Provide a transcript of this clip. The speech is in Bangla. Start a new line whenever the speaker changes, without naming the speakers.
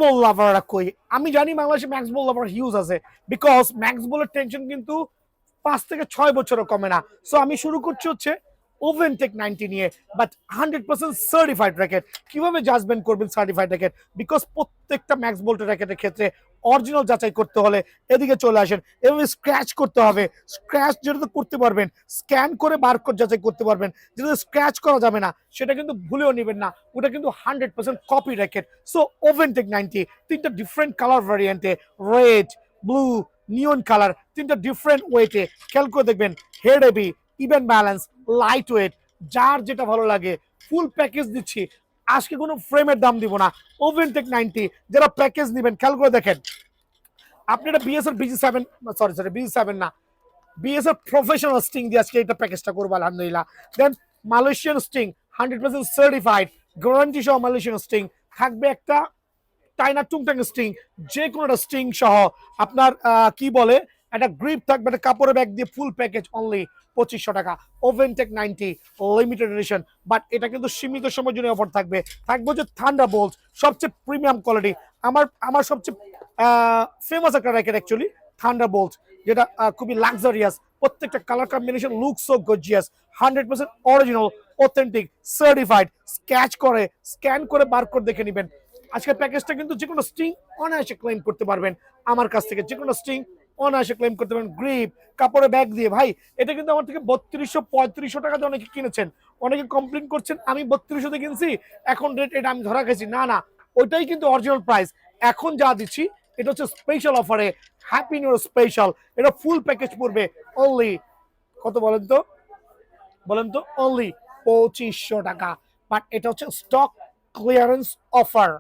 বল লাভাররা কই? আমি জানি বাংলাদেশে ম্যাক্স বল লাভার হিউজ আছে, বিকজ ম্যাক্স বলের টেনশন কিন্তু 5 থেকে 6 বছরও কমে না। সো আমি শুরু করছি হচ্ছে ওভেনটেক 90 নিয়ে, বাট 100% সার্টিফাইড র্যাকেট। কিভাবে জাজমেন্ট করবেন সার্টিফাইড র্যাকেট? বিকজ প্রত্যেকটা ম্যাক্স বোল্টের র্যাকেটের ক্ষেত্রে অরিজিনাল যাচাই করতে হলে এদিকে চলে আসেন, এবং স্ক্র্যাচ করতে হবে। স্ক্র্যাচ যেটা করতে পারবেন, স্ক্যান করে বারকোড যাচাই করতে পারবেন। যেটা স্ক্র্যাচ করা যাবে না সেটা কিন্তু ভুলেও নেবেন না, ওটা কিন্তু 100% কপি র্যাকেট। সো ওভেনটেক 90 তিনটা ডিফারেন্ট কালার ভ্যারিয়েন্টে, রেড, ব্লু, নিয়ন কালার, তিনটা ডিফারেন্ট ওয়েটে। খেয়াল করে দেখবেন, head heavy, even balance, light weight, যার যেটা ভালো লাগে। ফুল প্যাকেজ দিচ্ছি, আজকে কোনো ফ্রেমের দাম দিব না। ওভেনটেক 90 যারা প্যাকেজ নেবেন, খেয়াল করে দেখেন, আপনি এটা বিএসএর BG7, সরি BG7 না, বিএসএর প্রফেশনাল স্টিং দিয়ে আজকে এটা প্যাকেজটা করবো আলহামদুলিল্লাহ। দেন মালয়েশিয়ান স্টিং 100% সার্টিফাইড, গ্যারান্টি সহ মালয়েশিয়ান স্টিং থাকবে। একটা টাইনা টুংটাং স্টিং, যে কোনো একটা স্টিং সহ আপনার কি বলে একটা গ্রিপ থাকবে, একটা কাপড়ের ব্যাগ দিয়ে ফুল প্যাকেজ অনলি 2500 টাকা। ওভেনটেক 90 লিমিটেড এডিশন, বাট এটা কিন্তু সীমিত সময়ের জন্য অফার থাকবে। থাকবে যে থান্ডারবোল্ট, সবচেয়ে প্রিমিয়াম কোয়ালিটি। আমার আমার সবচেয়ে ফেমাস একটা র্যাকেট অ্যাকচুয়ালি থান্ডারবোল্ট, যেটা খুবই লাক্সারিয়াস। প্রত্যেকটা colour combination look so gorgeous, 100% original, authentic, certified. Scan করে বারকোড দেখে নেবেন। আজকের প্যাকেজটা কিন্তু যে কোনো স্টিং অনায়াসে ক্লেম করতে পারবেন আমার কাছ থেকে, যে কোনো স্টিং অনায়াসে ক্লেম করতে পারবেন। গ্রিপ, কাপড়ের ব্যাগ দিয়ে। ভাই এটা কিন্তু আমার থেকে 3200-3500 টাকা দিয়ে অনেকে কিনেছেন, অনেকে কমপ্লেন করছেন আমি 3200 কিনছি, এখন রেট এটা আমি ধরা গেছি। না না, ওইটাই কিন্তু অরিজিনাল প্রাইস। এখন যা দিচ্ছি এটা হচ্ছে স্পেশাল অফারে, হ্যাপি নিউ স্পেশাল। এটা ফুল প্যাকেজ পড়বে অনলি কত বলেন তো অনলি 2500 টাকা। বাট এটা হচ্ছে স্টক ক্লিয়ারেন্স অফার।